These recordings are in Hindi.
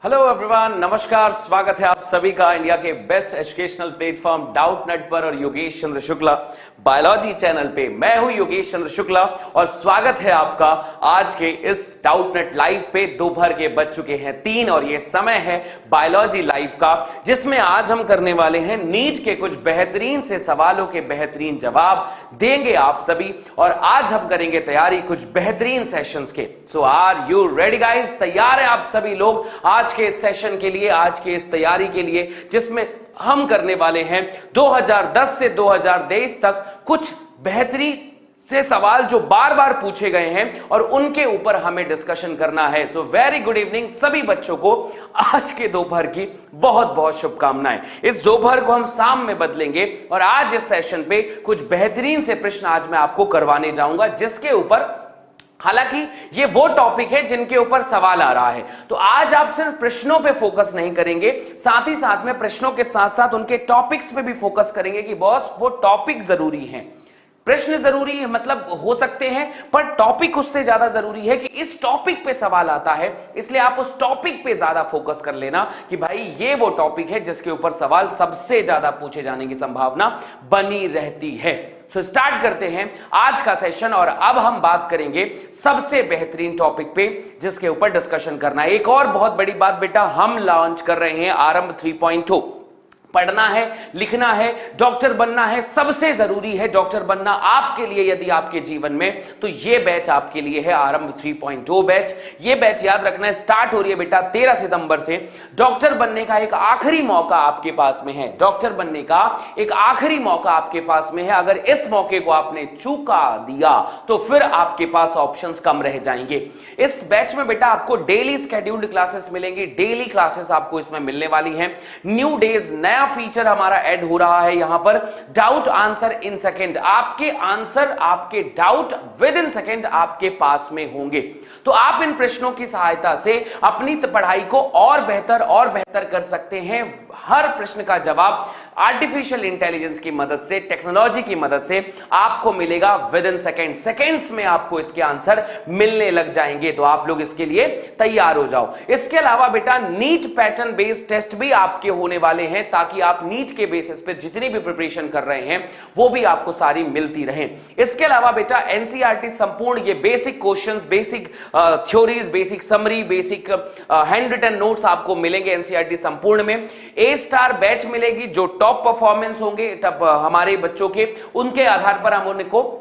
हेलो एवरीवन, नमस्कार। स्वागत है आप सभी का इंडिया के best educational platform doubt net पर और योगेश चंद्र शुक्ला बायोलॉजी चैनल पे। मैं हूं योगेश चंद्र शुक्ला और स्वागत है आपका आज के इस डाउट नेट लाइव पे। दोपहर के बज चुके हैं 3 और ये समय है बायोलॉजी लाइव का, जिसमें आज हम करने वाले हैं नीट के कुछ बेहतरीन से सवालों के बेहतरीन जवाब देंगे आप सभी। और आज हम करेंगे तैयारी कुछ बेहतरीन सेशंस के। सो आर यू रेडी गाइस? तैयार हैं आप सभी लोग आज के इस सेशन के लिए, आज के इस तैयारी के लिए, जिसमें हम करने वाले हैं 2010 से 2023 तक कुछ बेहतरीन से सवाल जो बार बार पूछे गए हैं और उनके ऊपर हमें डिस्कशन करना है। सो वेरी गुड इवनिंग सभी बच्चों को। आज के दोपहर की बहुत बहुत शुभकामनाएं। इस दोपहर को हम शाम में बदलेंगे और आज इस सेशन पे कुछ बेहतरीन से प्रश्न आज मैं आपको करवाने जाऊंगा, जिसके ऊपर हालांकि ये वो टॉपिक है जिनके ऊपर सवाल आ रहा है। तो आज आप सिर्फ प्रश्नों पे फोकस नहीं करेंगे, साथ ही साथ में प्रश्नों के साथ साथ उनके टॉपिक्स पे भी फोकस करेंगे कि बॉस वो टॉपिक जरूरी हैं। प्रश्न जरूरी है मतलब हो सकते हैं, पर टॉपिक उससे ज्यादा जरूरी है कि इस टॉपिक पे सवाल आता है, इसलिए आप उस टॉपिक पे ज्यादा फोकस कर लेना कि भाई ये वो टॉपिक है जिसके ऊपर सवाल सबसे ज्यादा पूछे जाने की संभावना बनी रहती है। सो स्टार्ट करते हैं आज का सेशन और अब हम बात करेंगे सबसे बेहतरीन टॉपिक पे जिसके ऊपर डिस्कशन करना है। एक और बहुत बड़ी बात बेटा, हम लॉन्च कर रहे हैं आरंभ 3.0। पढ़ना है, लिखना है, डॉक्टर बनना है, सबसे जरूरी है डॉक्टर बनना आपके लिए यदि आपके जीवन में, तो ये बैच आपके लिए है आरंभ 3.0 बैच। ये बैच याद रखना है स्टार्ट हो रही है बेटा 13 सितंबर से। डॉक्टर बनने का एक आखिरी मौका आपके पास में है, डॉक्टर बनने का एक आखिरी मौका आपके पास में है। अगर इस मौके को आपने चूका दिया तो फिर आपके पास ऑप्शंस कम रह जाएंगे। इस बैच में बेटा आपको डेली स्केड्यूल्ड क्लासेस मिलेंगी, डेली क्लासेस आपको इसमें मिलने वाली हैं। न्यू डेज नया फीचर हमारा ऐड हो रहा है यहां पर, डाउट आंसर इन सेकंड। आपके आंसर, आपके डाउट विद इन सेकंड आपके पास में होंगे। तो आप इन प्रश्नों की सहायता से अपनी पढ़ाई को और बेहतर कर सकते हैं। हर प्रश्न का जवाब आर्टिफिशियल इंटेलिजेंस की मदद से, टेक्नोलॉजी की मदद से आपको मिलेगा विद इन सेकंड। सेकंड्स में आपको इसके आंसर मिलने लग जाएंगे। तो आप लोग इसके लिए तैयार हो जाओ। इसके अलावा बेटा नीट पैटर्न बेस्ड टेस्ट भी आपके होने वाले हैं, ताकि आप नीट के बेसिस पे जितनी भी प्रिपरेशन कर रहे हैं वो भी आपको सारी मिलती रहे। इसके अलावा बेटा एनसीईआरटी संपूर्ण ये basic questions, basic theories, basic summary, basic hand written notes आपको मिलेंगे एनसीईआरटी संपूर्ण में। ए स्टार बैच मिलेगी, जो टॉप परफॉर्मेंस होंगे हमारे बच्चों के, उनके आधार पर हम उनको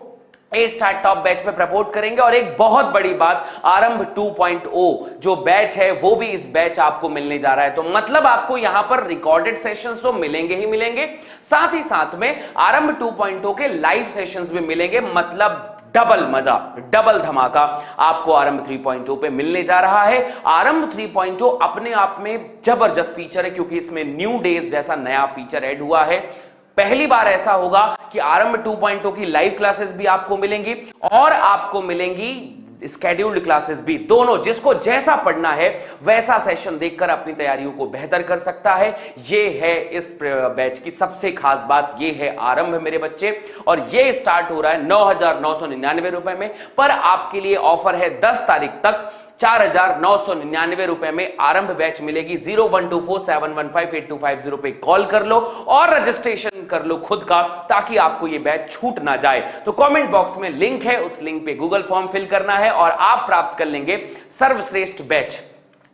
ए स्टार टॉप बैच में प्रपोर्ट करेंगे। और एक बहुत बड़ी बात, आरंभ 2.0 जो बैच है वो भी इस बैच आपको मिलने जा रहा है। तो मतलब आपको यहां पर रिकॉर्डेड सेशंस तो मिलेंगे ही मिलेंगे, साथ ही साथ में आरंभ 2.0 के लाइव सेशंस भी मिलेंगे। मतलब डबल मजा, डबल धमाका आपको आरंभ 3.0 पे मिलने जा रहा है। आरंभ 3.0 अपने आप में जबरदस्त फीचर है, क्योंकि इसमें न्यू डेज जैसा नया फीचर ऐड हुआ है। पहली बार ऐसा होगा कि आरंभ 2.0 की लाइव क्लासेस भी आपको मिलेंगी और आपको मिलेंगी स्केड्यूल्ड क्लासेस भी। दोनों, जिसको जैसा पढ़ना है वैसा सेशन देखकर अपनी तैयारियों को बेहतर कर सकता है। ये है इस बैच की सबसे खास बात, ये है आरंभ मेरे बच्चे। और ये स्टार्ट हो रहा है 9,999 रुपए में, पर आपके लिए ऑफर है 10 तारीख तक 4,999 रुपए में आरंभ बैच मिलेगी। 012471158250 पे कॉल कर लो और रजिस्ट्रेशन कर लो खुद का, ताकि आपको ये बैच छूट ना जाए। तो कमेंट बॉक्स में लिंक है, उस लिंक पे गूगल फॉर्म फिल करना है और आप प्राप्त कर लेंगे सर्वश्रेष्ठ बैच।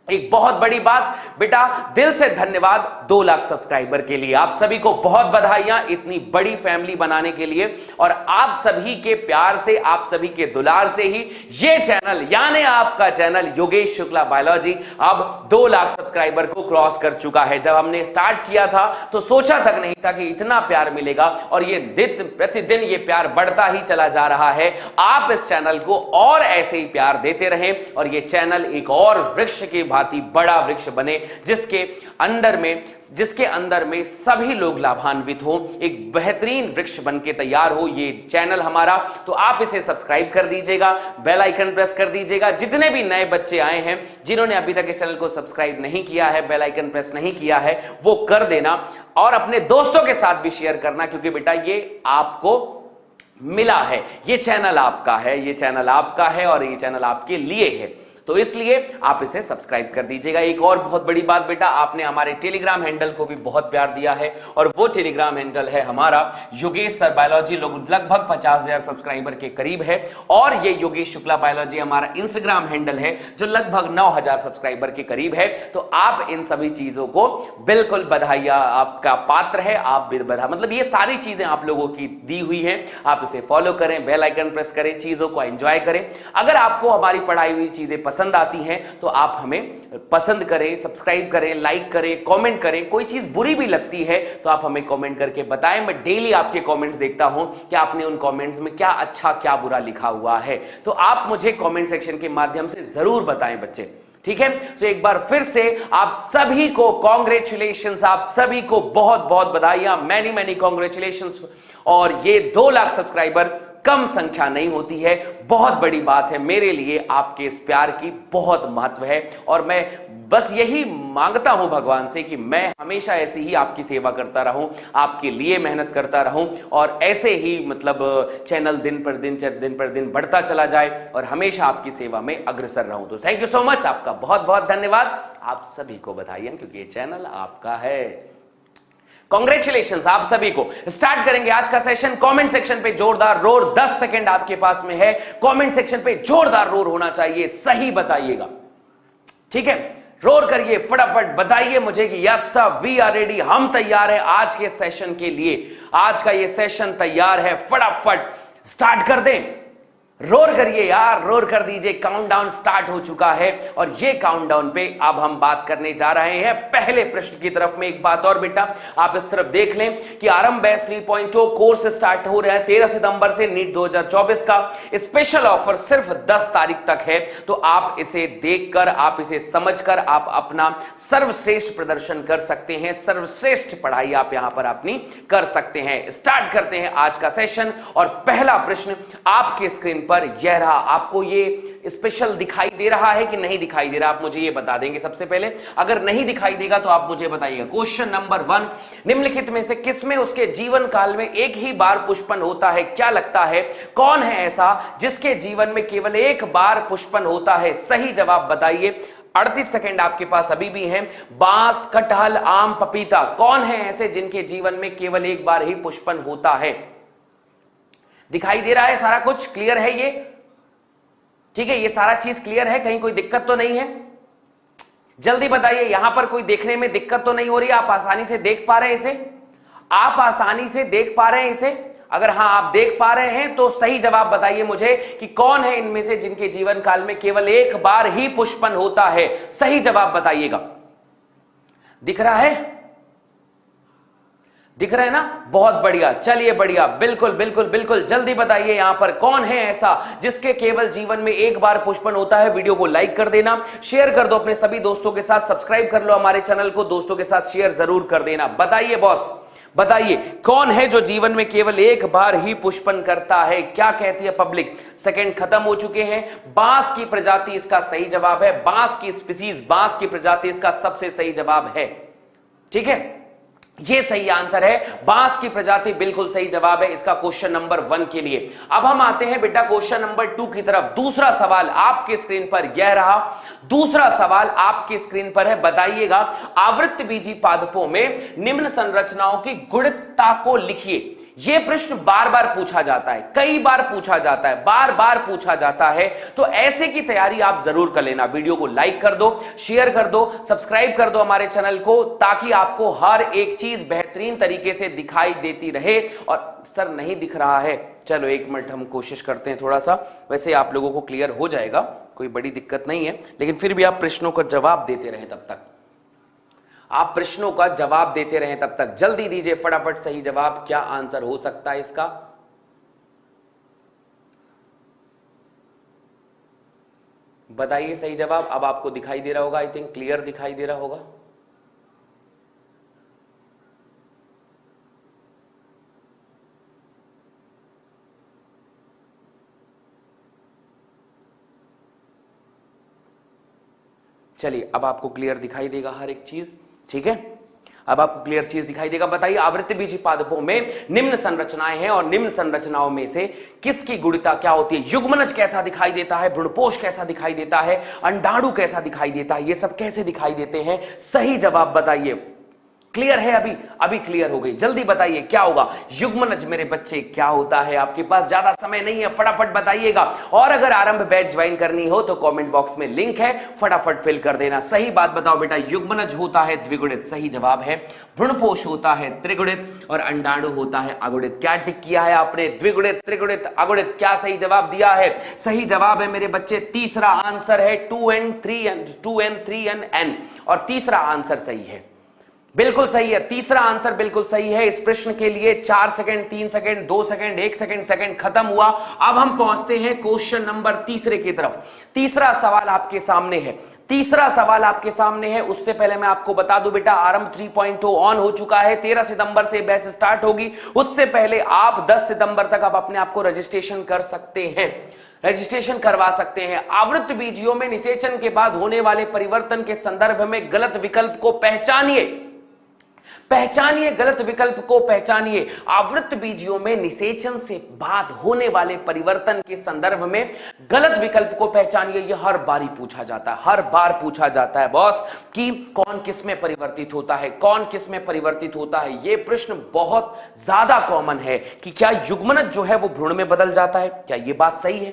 एक बहुत बड़ी बात बेटा, दिल से धन्यवाद 2 लाख सब्सक्राइबर के लिए। आप सभी को बहुत बधाइयां इतनी बड़ी फैमिली बनाने के लिए। और आप सभी के प्यार से, आप सभी के दुलार से ही ये चैनल, यानी आपका चैनल योगेश शुक्ला बायोलॉजी, अब 2 लाख सब्सक्राइबर को क्रॉस कर चुका है। जब हमने स्टार्ट किया था तो सोचा तक नहीं था कि इतना प्यार मिलेगा, और ये प्रतिदिन ये प्यार बढ़ता ही चला जा रहा है। आप इस चैनल को और ऐसे ही प्यार देते रहें और ये चैनल एक और वृक्ष के बड़ा वृक्ष बने, जिसके अंदर में सभी लोग लाभान्वित हो, एक बेहतरीन वृक्ष बन के तैयार हो ये चैनल हमारा। तो आप इसे सब्सक्राइब कर दीजिएगा, बेल आइकन प्रेस कर दीजिएगा। जितने भी नए बच्चे आए हैं जिन्होंने अभी तक इस चैनल को सब्सक्राइब नहीं किया है, बेल आइकन प्रेस नहीं किया है, वो कर देना और अपने दोस्तों के साथ भी शेयर करना, क्योंकि बेटा ये आपको मिला है, ये चैनल आपका है, ये चैनल आपका है और ये चैनल आपके लिए है। तो इसलिए आप इसे सब्सक्राइब कर दीजिएगा। एक और बहुत बड़ी बात बेटा, आपने हमारे टेलीग्राम हैंडल को भी बहुत प्यार दिया है और वो टेलीग्राम हैंडल है हमारा योगेश सर बायोलॉजी, लगभग 50,000 सब्सक्राइबर के करीब है। और ये योगेश शुक्ला बायोलॉजी हमारा इंस्टाग्राम हैंडल है जो लगभग 9,000 सब्सक्राइबर के करीब है। तो आप इन सभी चीजों को बिल्कुल बधाई आपका पात्र है, आप मतलब ये सारी चीजें आप लोगों की दी हुई हैं। आप इसे फॉलो करें, बेल आइकन प्रेस करें, चीजों को एंजॉय करें। अगर आपको हमारी पढ़ाई हुई चीजें पसंद आती हैं तो आप हमें पसंद करें, सब्सक्राइब करें, लाइक करें, कमेंट करें। कोई चीज बुरी भी लगती है तो आप हमें कमेंट करके बताएं। मैं डेली आपके कमेंट्स देखता हूं कि आपने उन कमेंट्स में क्या अच्छा क्या बुरा लिखा हुआ है, तो आप मुझे कमेंट सेक्शन के माध्यम से जरूर बताएं बच्चे, ठीक है। तो एक बार फिर से आप सभी को कॉन्ग्रेचुलेशंस, आप सभी को बहुत बहुत बधाइयां, मैनी मैनी कॉन्ग्रेचुलेशंस। और ये 2 लाख सब्सक्राइबर कम संख्या नहीं होती है, बहुत बड़ी बात है मेरे लिए। आपके इस प्यार की बहुत महत्व है और मैं बस यही मांगता हूं भगवान से कि मैं हमेशा ऐसे ही आपकी सेवा करता रहूं, आपके लिए मेहनत करता रहूं और ऐसे ही मतलब चैनल दिन पर दिन बढ़ता चला जाए और हमेशा आपकी सेवा में अग्रसर रहूं। तो थैंक यू सो मच, आपका बहुत बहुत धन्यवाद। आप सभी को बधाई क्योंकि ये चैनल आपका है। कांग्रेचुलेशंस आप सभी को। स्टार्ट करेंगे आज का सेशन। कमेंट सेक्शन पे जोरदार रोर, 10 सेकंड आपके पास में है। कमेंट सेक्शन पे जोरदार रोर होना चाहिए, सही बताइएगा, ठीक है। रोर करिए, फटाफट बताइए मुझे कि yes sir we are ready, हम तैयार है आज के सेशन के लिए। आज का ये सेशन तैयार है, फटाफट स्टार्ट कर दें। रोर करिए यार, रोर कर दीजिए। काउंटडाउन स्टार्ट हो चुका है और ये काउंटडाउन पे अब हम बात करने जा रहे हैं पहले प्रश्न की तरफ में। एक बात और बेटा, आप इस तरफ देख लें कि आरंभ बैच 3.0 कोर्स स्टार्ट हो रहा है 13 सितंबर से। नीट 2024 का स्पेशल ऑफर सिर्फ 10 तारीख तक है। तो आप इसे देखकर, आप इसे समझकर आप अपना सर्वश्रेष्ठ प्रदर्शन कर सकते हैं, सर्वश्रेष्ठ पढ़ाई आप यहां पर अपनी कर सकते हैं। स्टार्ट करते हैं आज का सेशन और पहला प्रश्न आपके स्क्रीन पर यह रहा। आपको ये स्पेशल दिखाई दे रहा है कि नहीं दिखाई दे रहा, आप मुझे ये बता देंगे सबसे पहले। अगर नहीं दिखाई देगा तो आप मुझे बताइएगा। क्वेश्चन नंबर 1, निम्नलिखित में से किसमें उसके जीवन काल में एक ही बार पुष्पन होता है? क्या लगता है कौन है ऐसा जिसके जीवन में केवल एक बार पुष्पन होता है? सही जवाब बताइए। 38 सेकंड आपके पास अभी भी हैं। बांस, कटहल, आम, पपीता, कौन है ऐसे जिनके जीवन में केवल एक बार ही पुष्पन होता है? दिखाई दे रहा है सारा कुछ? क्लियर है ये? ठीक है, ये सारा चीज क्लियर है, कहीं कोई दिक्कत तो नहीं है? जल्दी बताइए, यहां पर कोई देखने में दिक्कत तो नहीं हो रही? आप आसानी से देख पा रहे हैं इसे? आप आसानी से देख पा रहे हैं इसे? अगर हां आप देख पा रहे हैं तो सही जवाब बताइए मुझे कि कौन है इनमें से जिनके जीवन काल में केवल एक बार ही पुष्पन होता है? सही जवाब बताइएगा। दिख रहा है? दिख रहा है ना? बहुत बढ़िया, चलिए बढ़िया, बिल्कुल बिल्कुल बिल्कुल, जल्दी बताइए यहां पर कौन है ऐसा जिसके केवल जीवन में एक बार पुष्पन होता है। वीडियो को लाइक कर देना, शेयर कर दो अपने सभी दोस्तों के साथ, सब्सक्राइब कर लो हमारे चैनल को, दोस्तों के साथ शेयर जरूर कर देना। बताइए बॉस, बताइए कौन है जो जीवन में केवल एक बार ही पुष्पन करता है? क्या कहती है पब्लिक? सेकंड खत्म हो चुके हैं। बांस की प्रजाति इसका सही जवाब है। बांस की स्पीसीज, बांस की प्रजाति इसका सबसे सही जवाब है। ठीक है, ये सही आंसर है, बांस की प्रजाति बिल्कुल सही जवाब है इसका क्वेश्चन नंबर 1 के लिए। अब हम आते हैं बेटा क्वेश्चन नंबर 2 की तरफ। दूसरा सवाल आपके स्क्रीन पर यह रहा। दूसरा सवाल आपके स्क्रीन पर है, बताइएगा आवृत्तबीजी पादपों में निम्न संरचनाओं की गुणितता को लिखिए। यह प्रश्न बार बार पूछा जाता है, कई बार पूछा जाता है, बार बार पूछा जाता है। तो ऐसे की तैयारी आप जरूर कर लेना। वीडियो को लाइक कर दो, शेयर कर दो, सब्सक्राइब कर दो हमारे चैनल को, ताकि आपको हर एक चीज बेहतरीन तरीके से दिखाई देती रहे। और सर नहीं दिख रहा है, चलो 1 मिनट हम कोशिश करते हैं थोड़ा सा। वैसे आप लोगों को क्लियर हो जाएगा, कोई बड़ी दिक्कत नहीं है, लेकिन फिर भी आप प्रश्नों का जवाब देते रहे तब तक, आप प्रश्नों का जवाब देते रहें तब तक। जल्दी दीजिए फटाफट सही जवाब, क्या आंसर हो सकता है इसका? बताइए सही जवाब। अब आपको दिखाई दे रहा होगा, आई थिंक क्लियर दिखाई दे रहा होगा। चलिए अब आपको क्लियर दिखाई देगा हर एक चीज, ठीक है। अब आपको क्लियर चीज दिखाई देगा। बताइए, आवृत्तिबीजी पादपों में निम्न संरचनाएं हैं और निम्न संरचनाओं में से किसकी गुणिता क्या होती है? युग्मनज कैसा दिखाई देता है, भ्रूणपोष कैसा दिखाई देता है, अंडाणु कैसा दिखाई देता है, ये सब कैसे दिखाई देते हैं? सही जवाब बताइए। क्लियर है? अभी क्लियर हो गई। जल्दी बताइए क्या होगा? युग्मनज मेरे बच्चे क्या होता है? आपके पास ज्यादा समय नहीं है, फटाफट बताइएगा। और अगर आरंभ बैच ज्वाइन करनी हो तो कमेंट बॉक्स में लिंक है, फटाफट फिल कर देना। सही बात बताओ बेटा। युग्मनज होता है द्विगुणित, सही जवाब है। भ्रूणपोष होता है त्रिगुणित और अंडाणु होता है अगुणित। क्या टिक किया है आपने? द्विगुणित, त्रिगुणित, अगुणित। क्या सही जवाब दिया है? सही जवाब है मेरे बच्चे, तीसरा आंसर है 2n 3n n, और तीसरा आंसर सही है, बिल्कुल सही है। तीसरा आंसर बिल्कुल सही है। इस प्रश्न के लिए 4 second, 3 second, 2 second, 1 second, second खत्म हुआ। अब हम पहुंचते हैं क्वेश्चन नंबर तीसरे की तरफ। तीसरा सवाल आपके सामने है। तीसरा सवाल आपके सामने है। उससे पहले मैं आपको बता दूं बेटा, आरंभ 3.0 ऑन हो चुका है। 13 सितंबर से बैच स्टार्ट होगी। उससे पहले आप 10 सितंबर तक आप अपने आप को रजिस्ट्रेशन कर सकते हैं, रजिस्ट्रेशन करवा सकते हैं। आवृत्तिबीजियों में निषेचन के बाद होने वाले परिवर्तन के संदर्भ में गलत विकल्प को पहचानिए, पहचानिए, गलत विकल्प को पहचानिए। आवृत्तिबीजियों में निषेचन से बाद होने वाले परिवर्तन के संदर्भ में गलत विकल्प को पहचानिए। यह हर बार पूछा जाता है, हर बार पूछा जाता है बॉस कि कौन किस में परिवर्तित होता है, कौन किस में परिवर्तित होता है। यह प्रश्न बहुत ज्यादा कॉमन है कि क्या युग्मनज जो है वो भ्रूण में बदल जाता है? क्या यह बात सही है?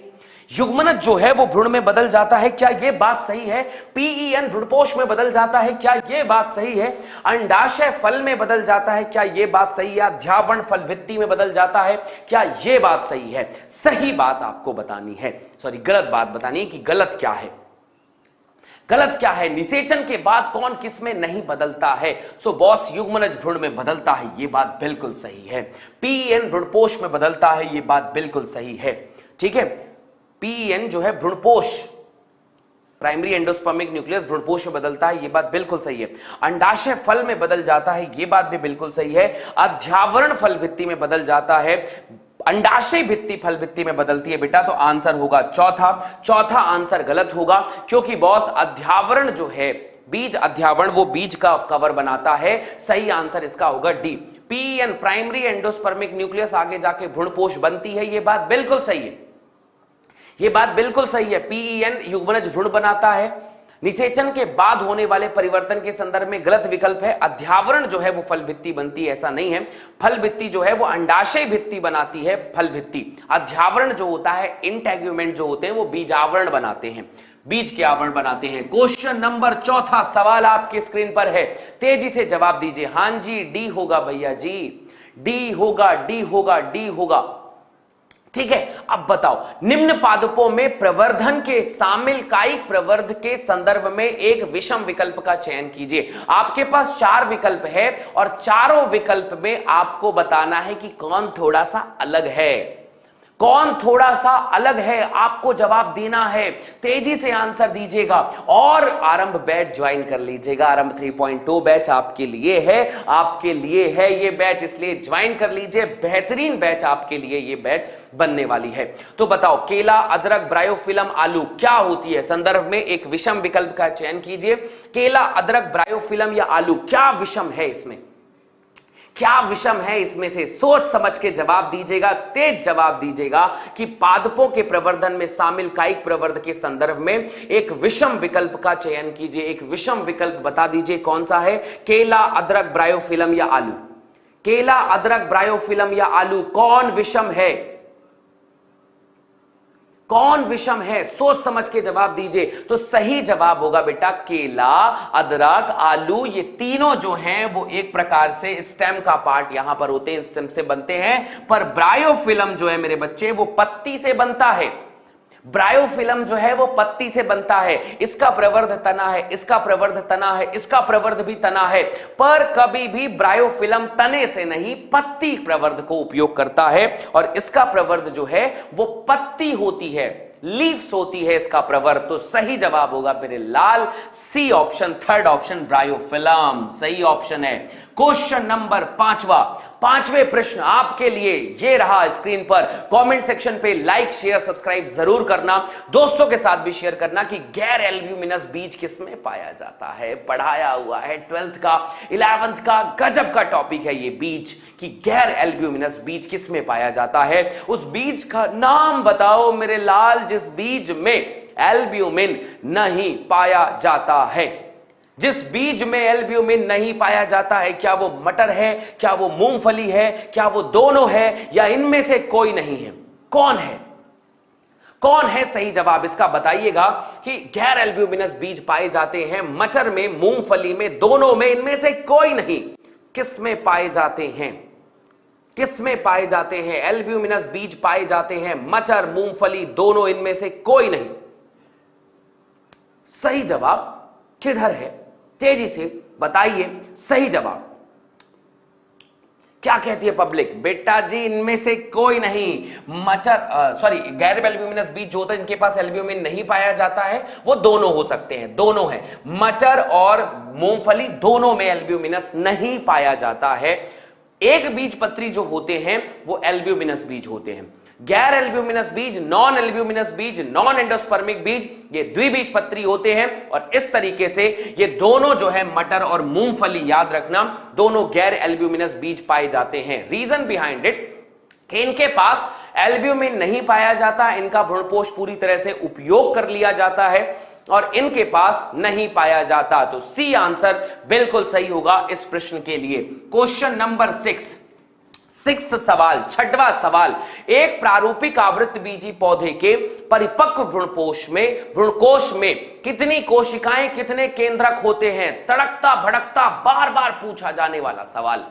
युग्मनज जो है वो भ्रूण में बदल जाता है, क्या यह बात सही है? पीईएन भ्रूणपोष में बदल जाता है, क्या यह बात सही है? अंडाशय फल में बदल जाता है, क्या यह बात सही है? अध्यावरण फल भित्ति में बदल जाता है, क्या यह बात सही है? सही बात आपको बतानी है, सॉरी गलत बात बतानी है कि गलत क्या है, गलत क्या है। निषेचन के बाद कौन किस में नहीं बदलता है? सो बॉस, युग्मनज भ्रूण में बदलता है, यह बात बिल्कुल सही है। पीईएन भ्रूणपोष में बदलता है, यह बात बिल्कुल सही है। ठीक है, पीईएन जो है भ्रूणपोष, प्राइमरी एंडोस्पर्मिक न्यूक्लियस भ्रूणपोष में बदलता है, यह बात बिल्कुल सही है। अंडाशय फल में बदल जाता है, यह बात भी बिल्कुल सही है। अध्यावरण फल भित्ति में बदल जाता है, अंडाशय भित्ति फल भित्ति में बदलती है बेटा, तो आंसर होगा चौथा। चौथा आंसर गलत होगा, क्योंकि बॉस अध्यावरण जो है, बीज अध्यावरण, वो बीज का कवर बनाता है। सही आंसर इसका होगा D. PEN primary endospermic nucleus आगे जाके भ्रूणपोष बनती है, यह बात बिल्कुल सही है, यह बात बिल्कुल सही है। पीईएन युग्मनज भ्रूण बनाता है। निषेचन के बाद होने वाले परिवर्तन के संदर्भ में गलत विकल्प है। अध्यावरण जो है वो फल भित्ति बनती है, ऐसा नहीं है। फल भित्ति जो है वो अंडाशय भित्ति बनाती है, फल भित्ति। अध्यावरण जो होता है, इंटेग्यूमेंट जो होते हैं, वो बीजावरण बनाते हैं, बीज के आवरण बनाते हैं। क्वेश्चन नंबर चौथा सवाल आपके स्क्रीन पर है, तेजी से जवाब दीजिए। हां जी, डी होगा भैया जी, डी होगा, डी होगा, डी होगा। ठीक है, अब बताओ, निम्न पादपों में प्रवर्धन के शामिल कायिक प्रवर्ध के संदर्भ में एक विषम विकल्प का चयन कीजिए। आपके पास 4 विकल्प है और चारों विकल्प में आपको बताना है कि कौन थोड़ा सा अलग है, कौन थोड़ा सा अलग है, आपको जवाब देना है। तेजी से आंसर दीजिएगा और आरंभ बैच ज्वाइन कर लीजिएगा। आरंभ 3.2 बैच आपके लिए है, आपके लिए है ये बैच, इसलिए ज्वाइन कर लीजिए। बेहतरीन बैच आपके लिए ये बैच बनने वाली है। तो बताओ, केला, अदरक, ब्रायोफिलम, आलू क्या होती है? संदर्भ में एक विषम विकल्प का चयन कीजिए। केला, अदरक, ब्रायोफिलम या आलू, क्या विषम है इसमें? क्या विषम है इसमें से? सोच समझ के जवाब दीजिएगा, तेज जवाब दीजिएगा कि पादपों के प्रवर्धन में शामिल कायिक प्रवर्ध के संदर्भ में एक विषम विकल्प का चयन कीजिए। एक विषम विकल्प बता दीजिए कौन सा है? केला, अदरक, ब्रायोफिलम या आलू। केला, अदरक, ब्रायोफिलम या आलू, कौन विषम है? कौन विषम है? सोच समझ के जवाब दीजिए। तो सही जवाब होगा बेटा केला, अदरक, आलू, ये तीनों जो हैं वो एक प्रकार से स्टेम का पार्ट यहां पर होते हैं, स्टेम से बनते हैं। पर ब्रायोफिलम जो है मेरे बच्चे वो पत्ती से बनता है। ब्रायोफिलम जो है वो पत्ती से बनता है। इसका प्रवर्ध तना है, इसका प्रवर्ध तना है, इसका प्रवर्ध भी तना है, पर कभी भी ब्रायोफिलम तने से नहीं पत्ती प्रवर्ध को उपयोग करता है। और इसका प्रवर्ध जो है वो पत्ती होती है, लीव्स होती है इसका प्रवर्ध। तो सही जवाब होगा मेरे लाल C option, third option bryophyllum सही ऑप्शन है। क्वेश्चन नंबर 5वां, पांचवें प्रश्न आपके लिए ये रहा स्क्रीन पर। कमेंट सेक्शन पे लाइक शेयर सब्सक्राइब जरूर करना, दोस्तों के साथ भी शेयर करना कि गैर एल्ब्यूमिनस बीज किसमें पाया जाता है। पढ़ाया हुआ है 12th का 11th का, गजब का टॉपिक है ये बीज कि गैर एल्ब्यूमिनस बीज किसमें पाया जाता है। उस बीज का नाम बताओ मेरे लाल जिस बीज में एल्ब्यूमिन नहीं पाया जाता है। जिस बीज में एल्ब्यूमिन नहीं पाया जाता है, क्या वो मटर है, क्या वो मूंगफली है, क्या वो दोनों है, या इनमें से कोई नहीं है? कौन है? कौन है सही जवाब इसका बताइएगा कि गैर एल्ब्यूमिनस बीज पाए जाते हैं मटर में, मूंगफली में, दोनों में, इनमें से कोई नहीं। किस में पाए जाते हैं? किस में पाए जाते हैं? एल्ब्यूमिनस बीज पाए जाते हैं मटर, मूंगफली, दोनों, इनमें से कोई नहीं। सही जवाब किधर है? तेजी से बताइए सही जवाब। क्या कहती है पब्लिक? बेटा जी इनमें से कोई नहीं। गैर एल्ब्यूमिनस बीज जो होता है जिनके पास एल्ब्यूमिन नहीं पाया जाता है वो दोनों हो सकते हैं, दोनों है, मटर और मूंगफली, दोनों में एल्ब्यूमिनस नहीं पाया जाता है। एक बीज पत्री जो होते हैं वो एल्ब्यूमिनस बीज होते हैं। गैर एल्ब्यूमिनस बीज, नॉन एल्ब्यूमिनस बीज, नॉन एंडोस्पर्मिक बीज, ये द्विबीज पत्री होते हैं। और इस तरीके से ये दोनों जो है मटर और मूंगफली, याद रखना, दोनों गैर एल्ब्यूमिनस बीज पाए जाते हैं। रीजन बिहाइंड इट कि इनके पास एल्ब्यूमिन नहीं पाया जाता, इनका भ्रूणपोष पूरी तरह से उपयोग कर लिया जाता है और इनके पास नहीं पाया जाता। तो सी आंसर बिल्कुल सही होगा इस प्रश्न के लिए। क्वेश्चन नंबर 6 सवाल, छठवां सवाल। एक प्रारूपिक आवृतबीजी पौधे के परिपक्व भ्रूणकोश में कितनी कोशिकाएं, कितने केंद्रक होते हैं? तड़कता भड़कता बार बार पूछा जाने वाला सवाल,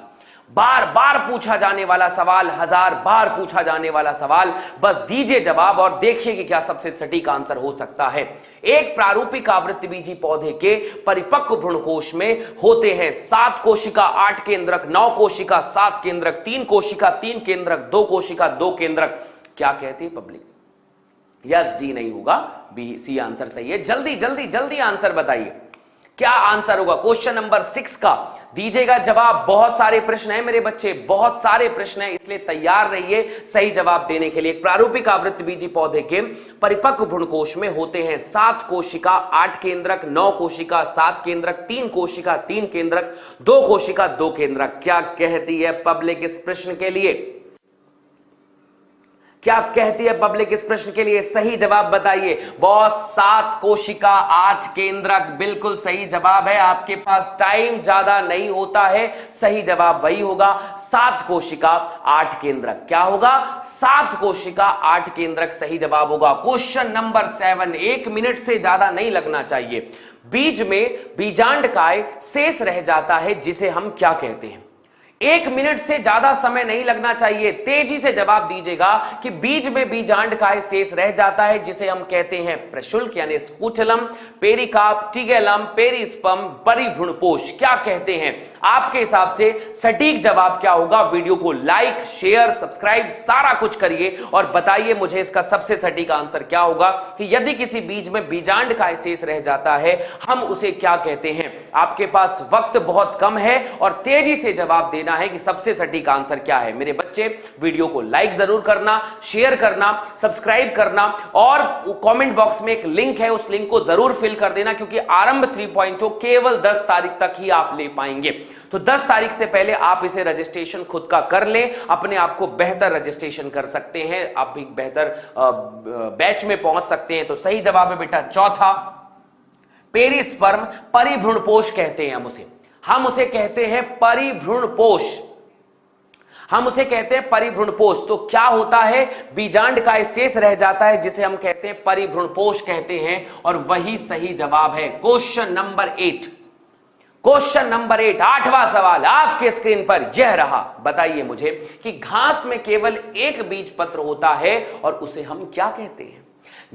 बार बार पूछा जाने वाला सवाल, 1000 बार पूछा जाने वाला सवाल। बस दीजिए जवाब और देखिए कि क्या सबसे सटीक आंसर हो सकता है। एक प्रारूपिक आवृतबीजी पौधे के परिपक्व भ्रूणकोश में होते हैं 7 कोशिका 8 केंद्रक, 9 कोशिका 7 केंद्रक, 3 कोशिका 3 केंद्रक, 2 कोशिका 2 केंद्रक। क्या कहती है पब्लिक? यस, डी नहीं होगा, बी, सी आंसर सही है। जल्दी जल्दी जल्दी आंसर बताइए, क्या आंसर होगा क्वेश्चन नंबर 6 का? दीजिएगा जवाब। बहुत सारे प्रश्न हैं मेरे बच्चे, बहुत सारे प्रश्न हैं, इसलिए तैयार रहिए सही जवाब देने के लिए। प्रारूपिक आवृतबीजी पौधे के परिपक्व भ्रूणकोश में होते हैं 7 कोशिका 8 केंद्रक, 9 कोशिका 7 केंद्रक, 3 कोशिका 3 केंद्रक, 2 कोशिका 2 केंद्रक। क्या कहती है पब्लिक इस प्रश्न के लिए? क्या कहती है पब्लिक इस प्रश्न के लिए? सही जवाब बताइए। बॉस 7 कोशिका 8 केंद्रक बिल्कुल सही जवाब है। आपके पास टाइम ज्यादा नहीं होता है, सही जवाब वही होगा, 7 कोशिका 8 केंद्रक। क्या होगा? 7 कोशिका 8 केंद्रक सही जवाब होगा। क्वेश्चन नंबर 7, 1 मिनट से ज्यादा नहीं लगना चाहिए। बीज में बीजांडकाय शेष रह जाता है जिसे हम क्या कहते हैं? 1 मिनट से ज्यादा समय नहीं लगना चाहिए, तेजी से जवाब दीजिएगा कि बीज में बीजांडकाय शेष रह जाता है जिसे हम कहते हैं प्रशुल्क यानी स्कूटलम, पेरिकाप, टिगेलम, पेरिस्पर्म, परिभ्रूणपोष। क्या कहते हैं? आपके हिसाब से सटीक जवाब क्या होगा? वीडियो को लाइक शेयर सब्सक्राइब सारा कुछ करिए और बताइए मुझे इसका सबसे सटीक आंसर क्या होगा कि यदि किसी बीज में बीजांडकाय शेष रह जाता है हम उसे क्या कहते हैं। आपके पास वक्त बहुत कम है और तेजी से जवाब देना है कि सबसे सटीक आंसर क्या है। मेरे बच्चे वीडियो को लाइक जरूर करना, शेयर करना, सब्सक्राइब करना और कमेंट बॉक्स में एक लिंक है, उस लिंक को जरूर फिल कर देना क्योंकि आरंभ 3.0 केवल 10 तारीख तक ही आप ले पाएंगे। तो 10 तारीख से पहले आप इसे रजिस्ट्रेशन खुद का कर लें, अपने आप को बेहतर रजिस्ट्रेशन कर सकते हैं, आप एक बेहतर बैच में पहुंच सकते हैं। तो सही जवाब है बेटा चौथा, पेरिस्पर्म, परिभ्रूणपोष कहते हैं हम उसे कहते हैं परिभ्रूणपोष, हम उसे कहते हैं परिभ्रूणपोष। तो क्या होता है? बीजांडकाय शेष रह जाता है जिसे हम कहते हैं परिभ्रूणपोष कहते हैं और वही सही जवाब है। क्वेश्चन नंबर 8, क्वेश्चन नंबर 8, 8वां सवाल आपके स्क्रीन पर यह रहा। बताइए मुझे कि घास में केवल एक बीज पत्र होता है और उसे हम क्या कहते हैं?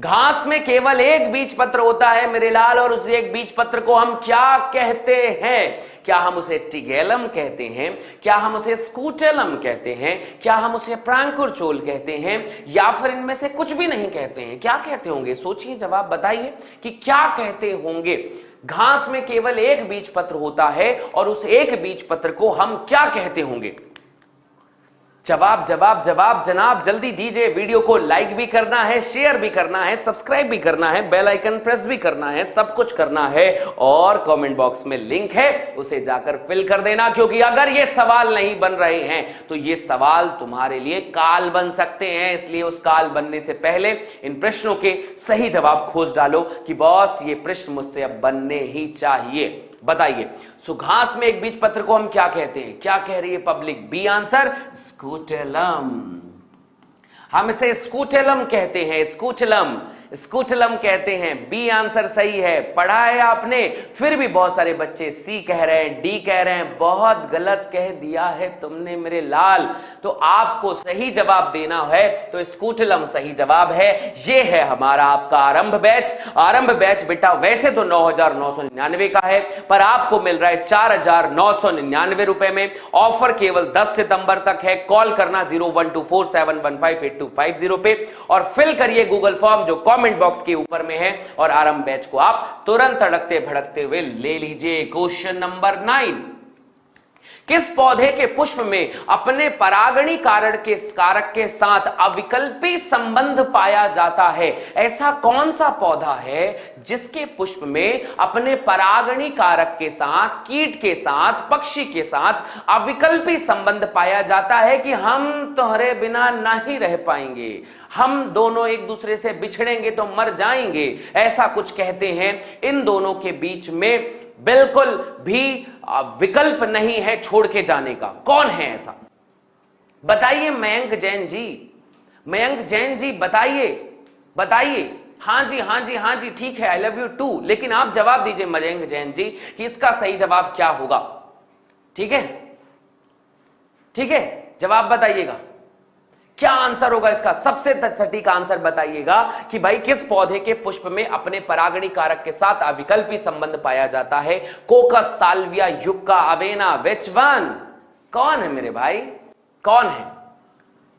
घास में केवल एक बीज पत्र होता है मेरे लाल और उस एक बीज पत्र को हम क्या कहते हैं? क्या हम उसे टिगेलम कहते हैं? क्या हम उसे स्कूटेलम कहते हैं? क्या हम उसे प्रांकुरचोल कहते हैं? या फिर इनमें से कुछ भी नहीं कहते हैं? क्या कहते होंगे? सोचिए, जवाब बताइए कि क्या कहते होंगे। घास में केवल एक बीज पत्र होता है और उस एक बीज पत्र को हम क्या कहते होंगे? जवाब जवाब जवाब जनाब, जल्दी दीजिए। वीडियो को लाइक भी करना है, शेयर भी करना है, सब्सक्राइब भी करना है, बेल आइकन प्रेस भी करना है, सब कुछ करना है। और कमेंट बॉक्स में लिंक है, उसे जाकर फिल कर देना, क्योंकि अगर ये सवाल नहीं बन रहे हैं तो ये सवाल तुम्हारे लिए काल बन सकते हैं। इसलिए उस काल बनने से पहले इन प्रश्नों के सही जवाब खोज डालो कि बॉस ये प्रश्न मुझसे अब बनने ही चाहिए। बताइए, सुघास में एक बीज पत्र को हम क्या कहते हैं? क्या कह रही है पब्लिक? B answer, scutellum. हम इसे स्कूटेलम कहते हैं, स्कूटेलम, स्कूटेलम कहते हैं। बी आंसर सही है। पढ़ा है आपने, फिर भी बहुत सारे बच्चे सी कह रहे हैं, डी कह रहे हैं। बहुत गलत कह दिया है तुमने मेरे लाल। तो आपको सही जवाब देना है, तो स्कूटेलम सही जवाब है। ये है हमारा आपका आरंभ बैच। आरंभ बैच बेटा वैसे तो 9,999 का है, पर आपको मिल रहा है 4,999 रुपए में। ऑफर केवल 10 सितंबर तक है। कॉल करना 012471588250 पे और फिल करिए गूगल फॉर्म जो कमेंट बॉक्स के ऊपर में है, और आरंभ बैच को आप तुरंत तड़कते भड़कते हुए ले लीजिए। क्वेश्चन नंबर 9, किस पौधे के पुष्प में अपने परागणी कारक के साथ अविकल्पी संबंध पाया जाता है? ऐसा कौन सा पौधा है जिसके पुष्प में अपने परागणी कारक के साथ, कीट के साथ, पक्षी के साथ अविकल्पी संबंध पाया जाता है कि हम तुम्हारे बिना नहीं रह पाएंगे, हम दोनों एक दूसरे से बिछड़ेंगे तो मर जाएंगे, ऐसा कुछ कहते हैं। इन दोनों के बीच में बिल्कुल भी विकल्प नहीं है छोड़ के जाने का। कौन है ऐसा? बताइए मयंक जैन जी, मयंक जैन जी बताइए, बताइए। हाँ जी, हाँ जी, हाँ जी, ठीक है, आई लव यू टू। लेकिन आप जवाब दीजिए मयंक जैन जी कि इसका सही जवाब क्या होगा। ठीक है, ठीक है, जवाब बताइएगा क्या आंसर होगा इसका। सबसे सटीक आंसर बताइएगा कि भाई किस पौधे के पुष्प में अपने परागणी कारक के साथ अविकल्पी संबंध पाया जाता है? कोकस, Salvia, yucca, Avena, which one? कौन है मेरे भाई, कौन है?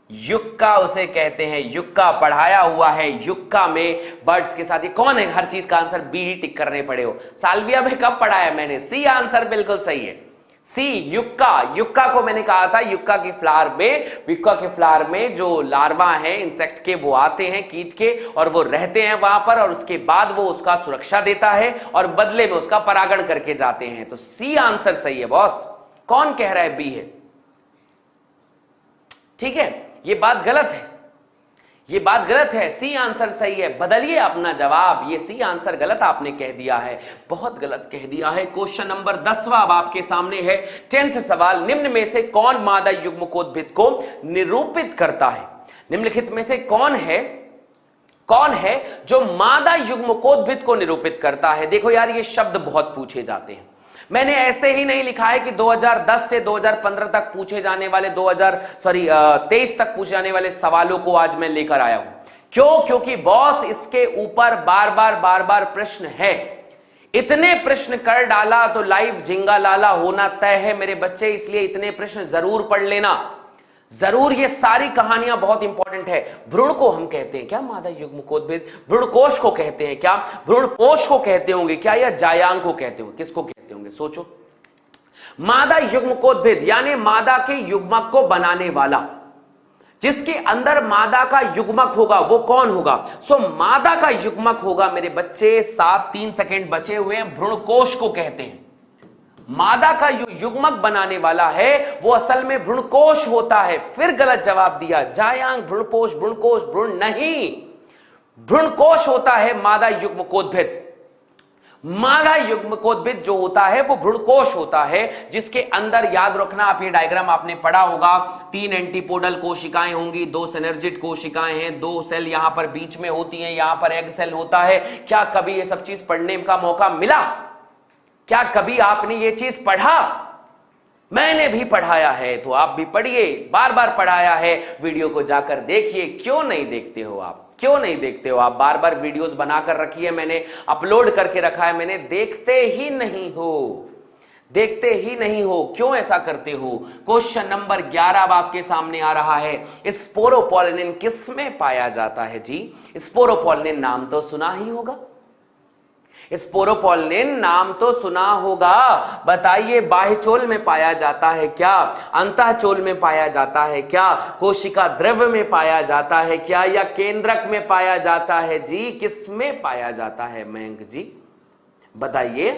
युक्का उसे कहते हैं, युक्का पढ़ाया हुआ है। युक्का में बर्ड्स के साथ ये कौन है? हर चीज का आंसर बी ही टिक करने पड़े हो। साल्विया में कब पढ़ाया मैंने? सी आंसर बिल्कुल सही है, सी युक्का। युक्का को मैंने कहा था युक्का के फ्लावर में जो लार्वा है इंसेक्ट के, वो आते हैं कीट के, और वो रहते हैं वहां पर, और उसके बाद वो उसका सुरक्षा देता है और बदले में उसका परागण करके जाते हैं। तो सी आंसर सही है बॉस। कौन कह रहा है बी है? ठीक है, ये बात गलत है, ये बात गलत है। सी आंसर सही है। बदलिए अपना जवाब, ये सी आंसर गलत आपने कह दिया है, बहुत गलत कह दिया है। क्वेश्चन नंबर 10वां अब आपके सामने है। 10th सवाल, निम्न में से कौन मादा युग्मकोद्भिद को निरूपित करता है? निम्नलिखित में से कौन है जो मादा युग्मकोद्भिद को निरूपित करता है? देखो यार, ये शब्द बहुत पूछे जाते हैं। मैंने ऐसे ही नहीं लिखा है कि 2010 से 2015 तक पूछे जाने वाले 23 तक पूछे जाने वाले सवालों को आज मैं लेकर आया हूं। क्यों? क्योंकि बॉस इसके ऊपर बार बार प्रश्न है। इतने प्रश्न कर डाला तो लाइव झिंगा लाला होना तय है मेरे बच्चे, इसलिए इतने प्रश्न जरूर पढ़ लेना, जरूर। ये सारी कहानियां बहुत इंपॉर्टेंट है। भ्रूण को हम कहते हैं क्या मादा युग्मकोद्भिद? भ्रूणकोश को कहते हैं क्या? भ्रूणपोष को कहते होंगे क्या, या जायांग को कहते होंगे? किसको कहते होंगे? सोचो। मादा युग्मकोद्भिद यानी मादा के युग्मक को बनाने वाला, जिसके अंदर मादा का युग्मक होगा, वो कौन होगा? मादा का युग्मक होगा मेरे बच्चे, 3 सेकंड बचे हुए हैं, भ्रूणकोश को कहते हैं। मादा का युग्मक बनाने वाला है वो असल में भ्रूणकोश होता है। फिर गलत जवाब दिया, जायांग, भ्रूणपोष, भ्रूणकोश, भ्रूण नहीं, भ्रूणकोश होता है मादा युग्मकोद्भिद। मादा युग्मकोद्भिद जो होता है वो भ्रूणकोश होता है, जिसके अंदर, याद रखना, आप ये डायग्राम आपने पढ़ा होगा, 3 एंटीपोडल कोशिकाएं होंगी, 2 सिनर्जिड कोशिकाएं हैं, 2 सेल यहां पर बीच में होती हैं, यहां पर एग सेल होता है। क्या कभी ये सब चीज पढ़ने का मौका मिला? क्या कभी आपने ये चीज पढ़ा? मैंने भी पढ़ाया है, तो आप भी पढ़िए, बार बार पढ़ाया है। वीडियो को जाकर देखिए। क्यों नहीं देखते हो आप? क्यों नहीं देखते हो आप? बार बार वीडियोस बनाकर रखी है मैंने, अपलोड करके रखा है मैंने, देखते ही नहीं हो, देखते ही नहीं हो। क्यों ऐसा करते हो? क्वेश्चन नंबर 11 अब आपके सामने आ रहा है। स्पोरोपोलिन किस में पाया जाता है जी? स्पोरोपोलिन नाम तो सुना ही होगा। स्पोरोपोलिन नाम तो सुना होगा, बताइए बाह्यचोल में पाया जाता है क्या, अंतःचोल में पाया जाता है क्या, कोशिका द्रव्य में पाया जाता है क्या, या केंद्रक में पाया जाता है जी? किसमें पाया जाता है मयंक जी, बताइए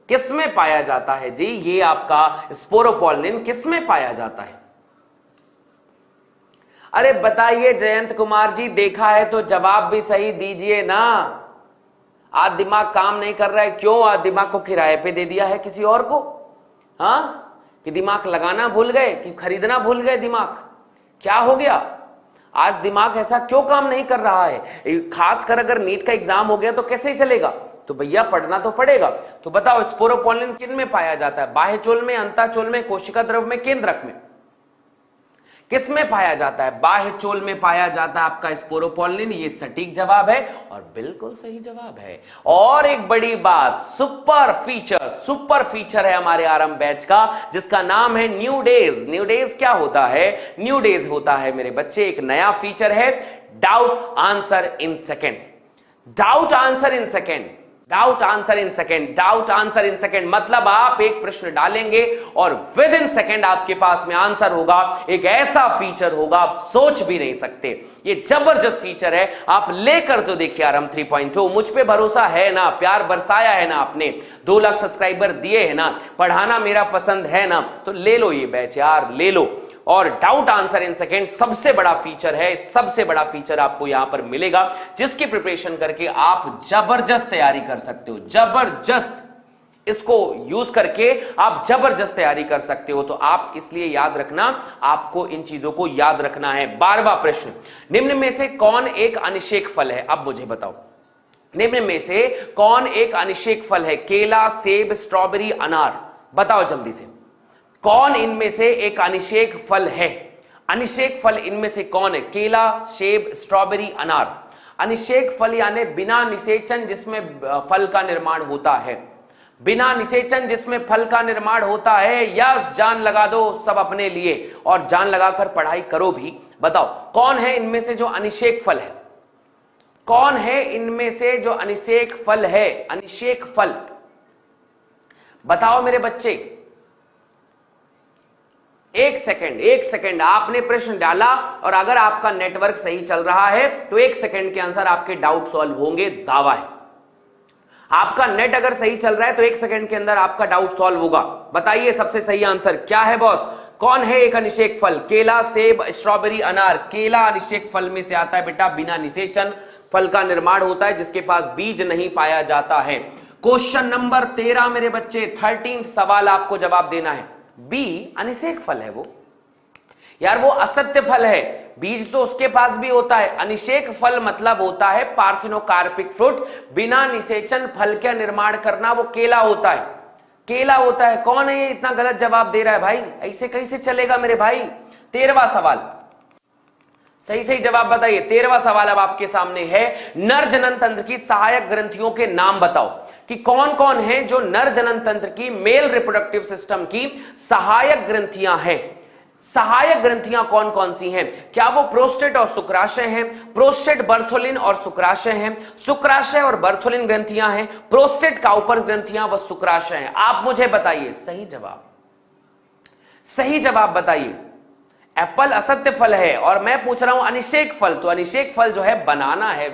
किसमें पाया जाता है जी? ये आपका स्पोरोपोलिन किसमें पाया जाता है? अरे बताइए जयंत कुमार जी, देखा है तो जवाब भी सही दीजिए ना। आज दिमाग काम नहीं कर रहा है, क्यों? आज दिमाग को किराए पे दे दिया है किसी और को? हाँ, कि दिमाग लगाना भूल गए, कि खरीदना भूल गए दिमाग? क्या हो गया? आज दिमाग ऐसा क्यों काम नहीं कर रहा है? खासकर अगर नीट का एग्जाम हो गया तो कैसे चलेगा? तो भैया पढ़ना तो पड़ेगा। तो बताओ स्पोरोपोलिन किन में पाया जाता है? बाह्यचोल में, अंतःचोल में, कोशिका द्रव्य में, केंद्रक में? किस में पाया जाता है? बाह्यचोल में पाया जाता है आपका स्पोरोपोलिन। ये सटीक जवाब है और बिल्कुल सही जवाब है। और एक बड़ी बात, सुपर फीचर है हमारे आरंभ बैच का, जिसका नाम है न्यू डेज। न्यू डेज क्या होता है? न्यू डेज होता है मेरे बच्चे एक नया फीचर है, doubt answer in second. Doubt answer in second, doubt answer in second, doubt answer in second मतलब आप एक प्रश्न डालेंगे और विद इन सेकेंड आपके पास में आंसर होगा। एक ऐसा फीचर होगा आप सोच भी नहीं सकते। ये जबरदस्त फीचर है, आप लेकर तो देखिए आरंभ 3.0। मुझ पे भरोसा है ना, प्यार बरसाया है ना आपने, 2 लाख सब्सक्राइबर दिए है ना, पढ़ाना मेरा पसंद है ना, तो ले लो ये बैच यार, ले लो। और डाउट आंसर इन सेकेंड सबसे बड़ा फीचर है, सबसे बड़ा फीचर आपको यहां पर मिलेगा, जिसकी प्रिपरेशन करके आप जबरदस्त तैयारी कर सकते हो। जबरदस्त, इसको यूज करके आप जबरदस्त तैयारी कर सकते हो। तो आप इसलिए याद रखना, आपको इन चीजों को याद रखना है। 12वां प्रश्न, निम्न में से कौन एक अनिषेक फल है? अब मुझे बताओ, निम्न में से कौन एक अनिषेक फल है? केला, सेब, स्ट्रॉबेरी, अनार, बताओ जल्दी से, कौन इनमें से एक अनिषेक फल है? अनिषेक फल इनमें से कौन है? केला, सेब, स्ट्रॉबेरी, अनार। अनिषेक फल यानी बिना निषेचन जिसमें फल का निर्माण होता है, बिना निषेचन जिसमें फल का निर्माण होता है। यस, जान लगा दो सब अपने लिए और जान लगाकर पढ़ाई करो भी। बताओ कौन है इनमें से जो अनिषेक फल है? कौन है इनमें से जो अनिषेक फल है? अनिषेक फल बताओ मेरे बच्चे। एक सेकंड आपने प्रश्न डाला और अगर आपका नेटवर्क सही चल रहा है तो 1 सेकंड के आंसर आपके डाउट सॉल्व होंगे, दावा है। आपका नेट अगर सही चल रहा है तो 1 सेकंड के अंदर आपका डाउट सॉल्व होगा। बताइए सबसे सही आंसर क्या है बॉस? कौन है एक अनिषेक फल? केला, सेब, स्ट्रॉबेरी, अनार। केला अनिषेक फल में से आता है बेटा, बिना निषेचन फल का निर्माण होता है जिसके पास बीज नहीं पाया जाता है। क्वेश्चन नंबर 13 मेरे बच्चे, 13 सवाल आपको जवाब देना है। बी अनिषेक फल है वो यार, वो असत्य फल है, बीज तो उसके पास भी होता है। अनिषेक फल मतलब होता है पार्थिनोकार्पिक फ्रूट, बिना निषेचन फल का निर्माण करना वो केला होता है, केला होता है। कौन है ये इतना गलत जवाब दे रहा है भाई? ऐसे कैसे चलेगा मेरे भाई? 13वां सवाल, सही जवाब बताइए। 13वां सवाल अब आपके सामने है, नर जनन तंत्र की सहायक ग्रंथियों के नाम बताओ कि कौन कौन है जो नर जनन तंत्र की, मेल रिप्रोडक्टिव सिस्टम की सहायक ग्रंथियां हैं। सहायक ग्रंथियां कौन कौन सी हैं? क्या वो प्रोस्टेट और शुक्राशय हैं? प्रोस्टेट, बर्थोलिन और शुक्राशय हैं? शुक्राशय और बर्थोलिन ग्रंथियां हैं? प्रोस्टेट, काउपर ग्रंथियां व शुक्राशय हैं? आप मुझे बताइए सही जवाब, सही जवाब बताइए। एप्पल असत्य फल है और मैं पूछ रहा हूं अनिषेक फल, तो अनिषेक फल जो है बनाना है।